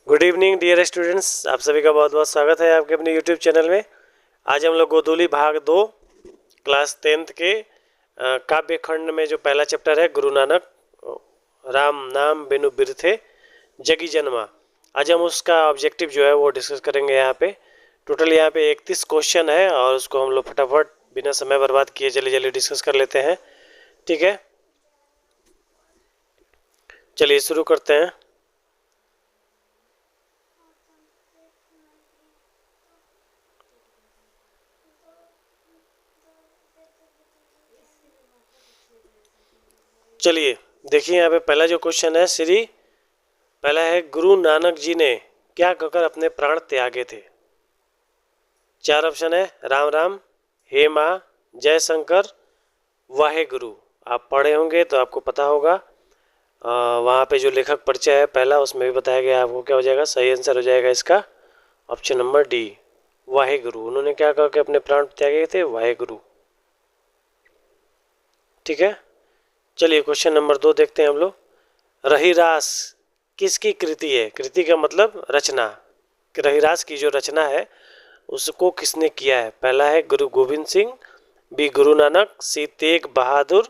Good evening dear students, आप सभी का बहुत बहुत स्वागत है आपके अपने यूट्यूब चैनल में। आज हम लोग गोधूली भाग 2 क्लास 10th के काव्य खंड में जो पहला चैप्टर है गुरु नानक राम नाम बिनु बिरथे जगी जन्मा, आज हम उसका ऑब्जेक्टिव जो है वो डिस्कस करेंगे। यहाँ पे टोटल यहाँ पे 31 क्वेश्चन है और उसको हम लोग फटाफट बिना समय बर्बाद किए जल्दी जल्दी डिस्कस कर लेते हैं। ठीक है, चलिए शुरू करते हैं। चलिए देखिए, यहाँ पे पहला जो क्वेश्चन है पहला है गुरु नानक जी ने क्या कहकर अपने प्राण त्यागे थे। 4 ऑप्शन है राम राम, हे माँ, जय शंकर, वाहे गुरु। आप पढ़े होंगे तो आपको पता होगा। वहाँ पे जो लेखक परिचय है पहला, उसमें भी बताया गया आपको क्या हो जाएगा। सही आंसर हो जाएगा इसका option number D, Wahe Guru. उन्होंने क्या कह के अपने प्राण त्यागे थे, वाहे गुरु। ठीक है, चलिए क्वेश्चन नंबर 2 देखते हैं हम लोग। रहीरास किसकी कृति है? कृति का मतलब रचना। रहीरास की जो रचना है उसको किसने किया है? पहला है गुरु गोविंद सिंह, बी गुरु नानक, सी तेग बहादुर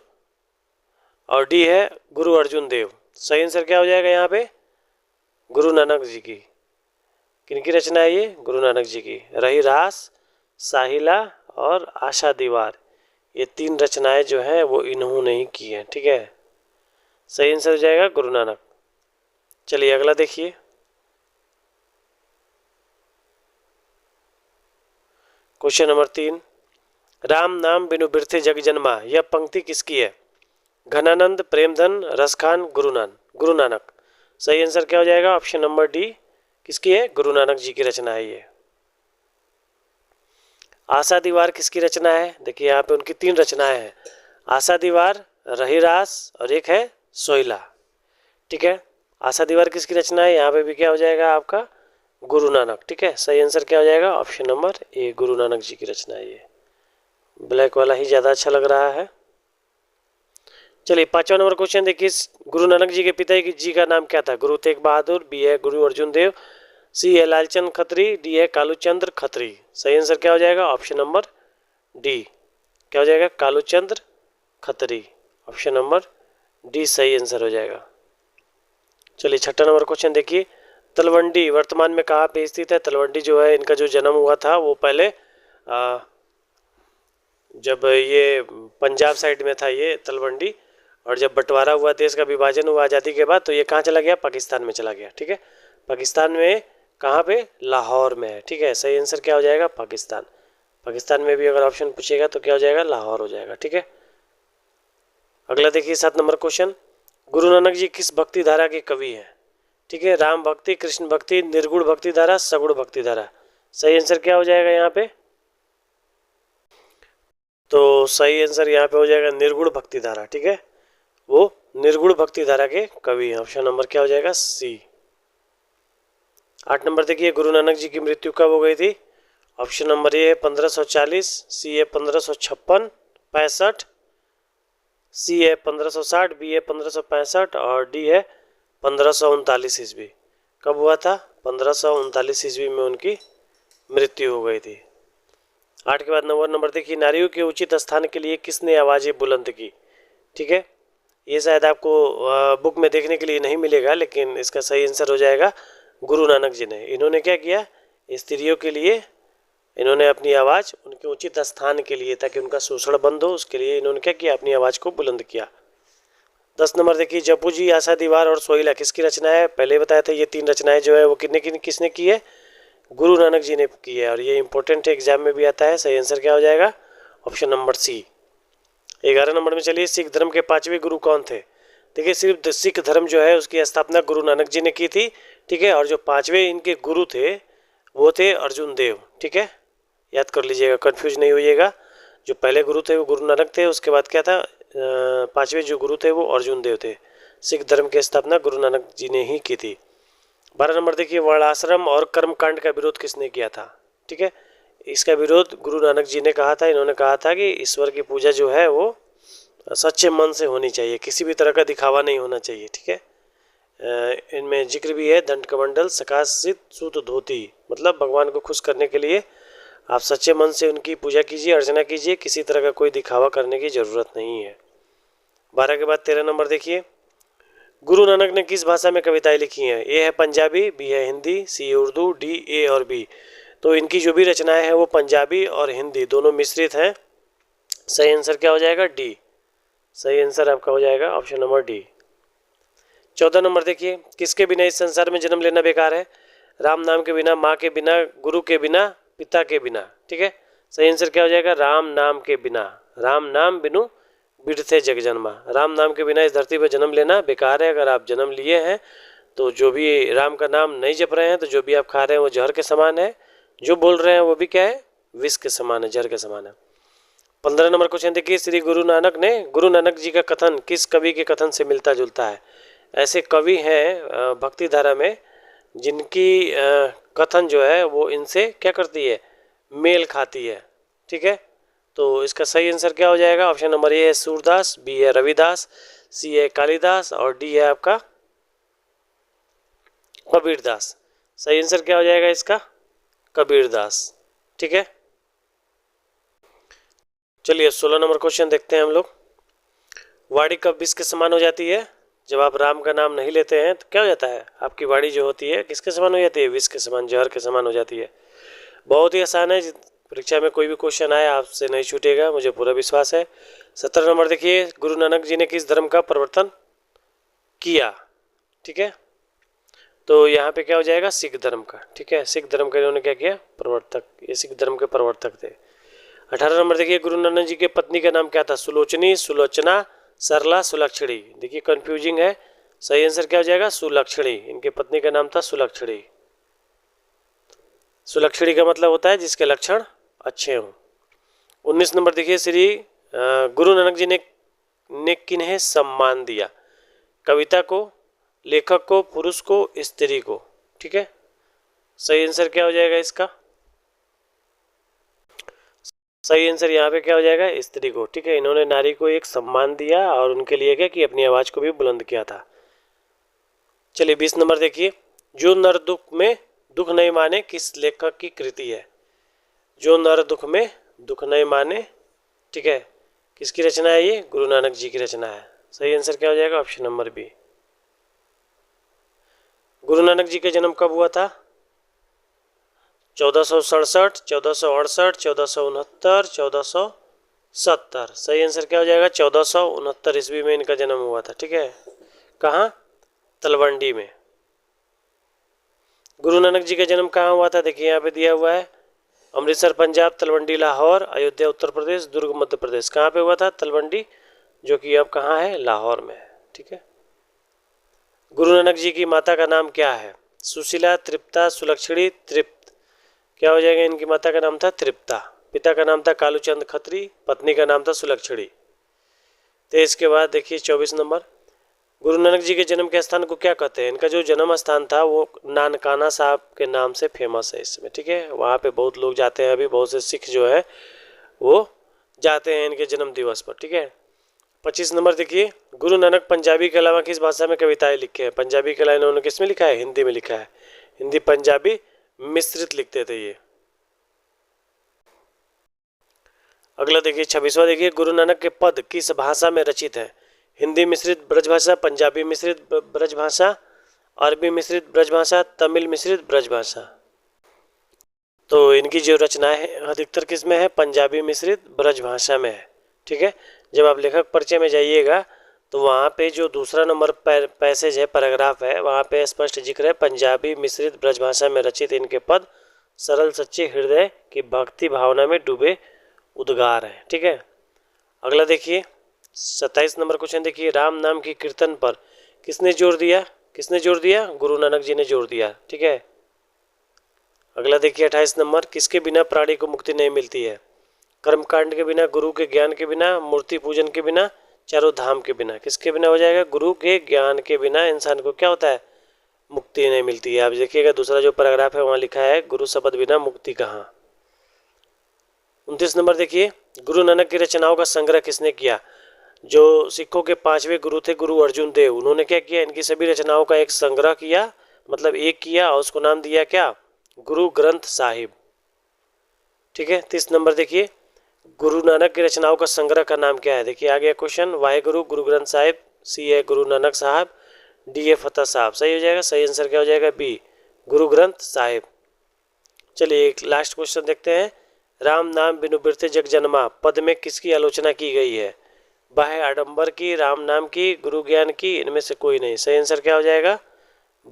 और डी है गुरु अर्जुन देव। सही आंसर क्या हो जाएगा यहाँ पे? गुरु नानक जी की। किनकी रचना है ये? गुरु नानक जी की। रहीरास, साहिला और आशा दीवार, ये 3 रचनाएं जो हैं वो इन्होंने ही की हैं। ठीक है, सही आंसर हो जाएगा गुरु नानक। चलिए अगला देखिए। क्वेश्चन नंबर 3, राम नाम बिनु बिरथे जग जन्मा, यह पंक्ति किसकी है? घनानंद, प्रेमधन, रसखान, गुरु नानक। सही आंसर क्या हो जाएगा? ऑप्शन नंबर डी, किसकी है? गुरु नानक जी की रचना है ये। आशा दीवार किसकी रचना है? देखिए यहाँ पे उनकी 3 रचनाएं हैं, आशा दीवार, रहीरास और एक है सोइला। ठीक है, आशा दीवार किसकी रचना है? यहाँ पे भी क्या हो जाएगा आपका? गुरु नानक। ठीक है, सही आंसर क्या हो जाएगा? ऑप्शन नंबर ए, गुरु नानक जी की रचना है ये। ब्लैक वाला ही ज़्यादा अच्छा लग रहा है। चलिए 5वां नंबर क्वेश्चन देखिए। गुरु नानक जी के पिता जी का नाम क्या था? गुरु तेग बहादुर, बी है गुरु अर्जुन देव, सी है लालचंद खत्री, डी है कालूचंद्र खत्री। सही आंसर क्या हो जाएगा? ऑप्शन नंबर डी, क्या हो जाएगा? कालूचंद्र खत्री। ऑप्शन नंबर डी सही आंसर हो जाएगा। चलिए 6वां नंबर क्वेश्चन देखिए। तलवंडी वर्तमान में कहाँ पे स्थित है? तलवंडी जो है, इनका जो जन्म हुआ था वो पहले जब ये पंजाब साइड में था ये तलवंडी, और जब बंटवारा हुआ, देश का विभाजन हुआ आज़ादी के बाद, तो ये कहाँ चला गया? पाकिस्तान में चला गया। ठीक है, पाकिस्तान में कहाँ पे? लाहौर में है। ठीक है, सही आंसर क्या हो जाएगा? पाकिस्तान। पाकिस्तान में भी अगर ऑप्शन पूछेगा तो क्या हो जाएगा? लाहौर हो जाएगा। ठीक है, अगला देखिए 7 नंबर क्वेश्चन। गुरु नानक जी किस भक्ति धारा के कवि हैं? ठीक है, राम भक्ति, कृष्ण भक्ति, निर्गुण भक्ति धारा, सगुण भक्ति धारा। सही आंसर क्या हो जाएगा यहाँ पे? तो सही आंसर यहाँ पे हो जाएगा निर्गुण भक्ति धारा। ठीक है, वो निर्गुण भक्ति धारा के कवि हैं। ऑप्शन नंबर क्या हो जाएगा? सी। 8 नंबर देखिए, गुरु नानक जी की मृत्यु कब हो गई थी? ऑप्शन नंबर ए है 1540, सी है 1556 65, सी है 1560, बी है 1565 और डी है 1539 ईस्वी। कब हुआ था? 1539 ईस्वी में उनकी मृत्यु हो गई थी। 8 के बाद 9वां नंबर देखिए। नारियों के उचित स्थान के लिए किसने आवाज़ें बुलंद की? ठीक है, ये शायद आपको बुक में देखने के लिए नहीं मिलेगा, लेकिन इसका सही आंसर हो जाएगा गुरु नानक जी ने। इन्होंने क्या किया? स्त्रियों के लिए इन्होंने अपनी आवाज़ उनके उचित स्थान के लिए, ताकि उनका शोषण बंद हो, उसके लिए इन्होंने क्या किया? अपनी आवाज़ को बुलंद किया। 10 नंबर देखिए। जपू जी, आशा दीवार और सोइला किसकी रचना है? पहले बताया था ये 3 रचनाएं जो है वो किसने की है? गुरु नानक जी ने की है, और ये इंपॉर्टेंट एग्जाम में भी आता है। सही आंसर क्या हो जाएगा? Option number C. 11 नंबर में चलिए, सिख धर्म के 5वें गुरु कौन थे? देखिए, सिर्फ सिख धर्म जो है उसकी स्थापना गुरु नानक जी ने की थी। ठीक है, और जो 5वें इनके गुरु थे वो थे अर्जुन देव। ठीक है, याद कर लीजिएगा, कंफ्यूज नहीं होइएगा। जो पहले गुरु थे वो गुरु नानक थे, उसके बाद क्या था? 5वें जो गुरु थे वो अर्जुन देव थे। सिख धर्म की स्थापना गुरु नानक जी ने ही की थी। 12 नंबर देखिए। वर्णाश्रम और कर्मकांड का विरोध किसने किया था? ठीक है, इसका विरोध गुरु नानक जी ने कहा था। इन्होंने कहा था कि ईश्वर की पूजा जो है वो सच्चे मन से होनी चाहिए, किसी भी तरह का दिखावा नहीं होना चाहिए। ठीक है, इनमें जिक्र भी है दंड कमंडल सकाशित सूत धोती, मतलब भगवान को खुश करने के लिए आप सच्चे मन से उनकी पूजा कीजिए, अर्चना कीजिए, किसी तरह का कोई दिखावा करने की ज़रूरत नहीं है। 12 के बाद 13 नंबर देखिए, गुरु नानक ने किस भाषा में कविताएं लिखी हैं? ए है पंजाबी, बी है हिंदी, सी है उर्दू, डी ए और बी। तो इनकी जो भी रचनाएं हैं वो पंजाबी और हिंदी दोनों मिश्रित हैं। सही आंसर क्या हो जाएगा? डी। सही आंसर आपका हो जाएगा ऑप्शन नंबर डी। 14 नंबर देखिए, किसके बिना इस संसार में जन्म लेना बेकार है? राम नाम के बिना, माँ के बिना, गुरु के बिना, पिता के बिना। ठीक है, सही आंसर क्या हो जाएगा? राम नाम के बिना। राम नाम बिनु बिरथे जग जन्मा। राम नाम के बिना इस धरती पर जन्म लेना बेकार है। अगर आप जन्म लिए हैं तो जो भी राम का नाम नहीं जप रहे हैं तो जो भी आप खा रहे हैं वो जहर के समान है, जो बोल रहे हैं वो भी क्या है? विष के समान है, जहर के समान है। 15 नंबर क्वेश्चन देखिए, श्री गुरु नानक जी का कथन किस कवि के कथन से मिलता जुलता है? ऐसे कवि हैं भक्ति धारा में जिनकी कथन जो है वो इनसे क्या करती है? मेल खाती है। ठीक है, तो इसका सही आंसर क्या हो जाएगा? ऑप्शन नंबर ए है सूरदास, बी है रविदास, सी है कालिदास और डी है आपका कबीरदास। सही आंसर क्या हो जाएगा इसका? कबीरदास। ठीक है, चलिए 16 नंबर क्वेश्चन देखते हैं हम लोग। वाणी कब विष के समान हो जाती है? जब आप राम का नाम नहीं लेते हैं तो क्या हो जाता है? आपकी वाणी जो होती है किसके समान हो जाती है? विष के समान, जहर के समान हो जाती है। बहुत ही आसान है, परीक्षा में कोई भी क्वेश्चन आए आपसे नहीं छूटेगा, मुझे पूरा विश्वास है। 17 नंबर देखिए, गुरु नानक जी ने किस धर्म का प्रवर्तन किया? ठीक है, तो यहाँ पे क्या हो जाएगा? सिख धर्म का। ठीक है, सिख धर्म का इन्होंने क्या किया? प्रवर्तक, ये सिख धर्म के प्रवर्तक थे। 18 नंबर देखिए, गुरु नानक जी के पत्नी का नाम क्या था? सुलोचनी, सुलोचना, सरला, सुलक्षणी। देखिए कंफ्यूजिंग है, सही आंसर क्या हो जाएगा? सुलक्षणी। इनके पत्नी का नाम था सुलक्षणी। सुलक्षणी का मतलब होता है जिसके लक्षण अच्छे हों। 19 नंबर देखिए, श्री गुरु नानक जी ने किन्हें सम्मान दिया? कविता को, लेखक को, पुरुष को, स्त्री को। ठीक है, सही आंसर क्या हो जाएगा इसका? सही आंसर यहाँ पे क्या हो जाएगा? स्त्री को। ठीक है, इन्होंने नारी को एक सम्मान दिया और उनके लिए क्या कि अपनी आवाज को भी बुलंद किया था। चलिए 20 नंबर देखिए, जो नर दुख में दुख नहीं माने किस लेखक की कृति है? जो नर दुख में दुख नहीं माने, ठीक है, किसकी रचना है ये? गुरु नानक जी की रचना है। सही आंसर क्या हो जाएगा? Option number B. Guru Nanak जी का जन्म कब हुआ था? 1467, 1468, 1469, 1470। सही आंसर क्या हो जाएगा? 1469 ईस्वी में इनका जन्म हुआ था। ठीक है, कहाँ? तलवंडी में। गुरु नानक जी का जन्म कहाँ हुआ था? देखिए यहाँ पे दिया हुआ है, अमृतसर पंजाब, तलवंडी लाहौर, अयोध्या उत्तर प्रदेश, दुर्ग मध्य प्रदेश। कहाँ पे हुआ था? तलवंडी, जो कि अब कहाँ है? लाहौर में। ठीक है, गुरु नानक जी की माता का नाम क्या है? सुशीला, तृप्ता, सुलक्षणी, तृप्त। क्या हो जाएगा? इनकी माता का नाम था तृप्ता, पिता का नाम था कालूचंद खत्री, पत्नी का नाम था सुलक्षणी। तो इसके बाद देखिए 24 नंबर, गुरु नानक जी के जन्म के स्थान को क्या कहते हैं? इनका जो जन्म स्थान था वो नानकाना साहब के नाम से फेमस है इसमें। ठीक है, वहाँ पे बहुत लोग जाते हैं, अभी बहुत से सिख जो है वो जाते हैं इनके जन्म दिवस पर। ठीक है, 25 नंबर देखिए, गुरु नानक पंजाबी के अलावा किस भाषा में कविताएं लिखे हैं? पंजाबी के अलावा इन्होंने किस में लिखा है? हिंदी में लिखा है। हिंदी पंजाबी मिश्रित लिखते थे ये। अगला देखिए 26वां देखिए, गुरु नानक के पद किस भाषा में रचित है? हिंदी मिश्रित ब्रजभाषा, पंजाबी मिश्रित ब्रजभाषा, अरबी मिश्रित ब्रजभाषा, तमिल मिश्रित ब्रजभाषा। तो इनकी जो रचना है अधिकतर किस में है? पंजाबी मिश्रित ब्रजभाषा में है। ठीक है, जब आप लेखक परिचय में जाइएगा तो वहाँ पे जो दूसरा नंबर पैसेज है, पैराग्राफ है, वहाँ पे स्पष्ट जिक्र है पंजाबी मिश्रित ब्रजभाषा में रचित इनके पद सरल सच्चे हृदय की भक्ति भावना में डूबे उद्गार है। ठीक है, अगला देखिए 27 नंबर क्वेश्चन देखिए, राम नाम की कीर्तन पर किसने जोर दिया? किसने जोर दिया? गुरु नानक जी ने जोर दिया। ठीक है, अगला देखिए 28 नंबर, किसके बिना प्राणी को मुक्ति नहीं मिलती है? कर्मकांड के बिना, गुरु के ज्ञान के बिना, मूर्ति पूजन के बिना, चारों धाम के बिना। किसके बिना हो जाएगा? गुरु के ज्ञान के बिना इंसान को क्या होता है? मुक्ति नहीं मिलती है। आप देखिएगा दूसरा जो पैराग्राफ है वहाँ लिखा है, गुरु शब्द बिना मुक्ति कहाँ। 29 नंबर देखिए, गुरु नानक की रचनाओं का संग्रह किसने किया? जो सिखों के 5वें गुरु थे गुरु अर्जुन देव, उन्होंने क्या किया, इनकी सभी रचनाओं का एक संग्रह किया, मतलब एक किया और उसको नाम दिया क्या, गुरु ग्रंथ साहिब। ठीक है, 30 नंबर देखिए, गुरु नानक की रचनाओं का संग्रह का नाम क्या है। देखिए आ गया क्वेश्चन, वाहेगुरु गुरु ग्रंथ साहिब, सी है गुरु नानक साहब, डी है फतेह साहब। सही हो जाएगा, सही आंसर क्या हो जाएगा, बी गुरु ग्रंथ साहिब। चलिए एक लास्ट क्वेश्चन देखते हैं, राम नाम बिनु बिरते जग जन्मा पद में किसकी आलोचना की गई है। बाह्य आडंबर की, राम नाम की, गुरु ज्ञान की, इनमें से कोई नहीं। सही आंसर क्या हो जाएगा,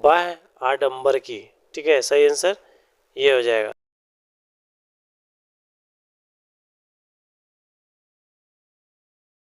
बाह्य आडंबर की। ठीक है, सही आंसर ये हो जाएगा।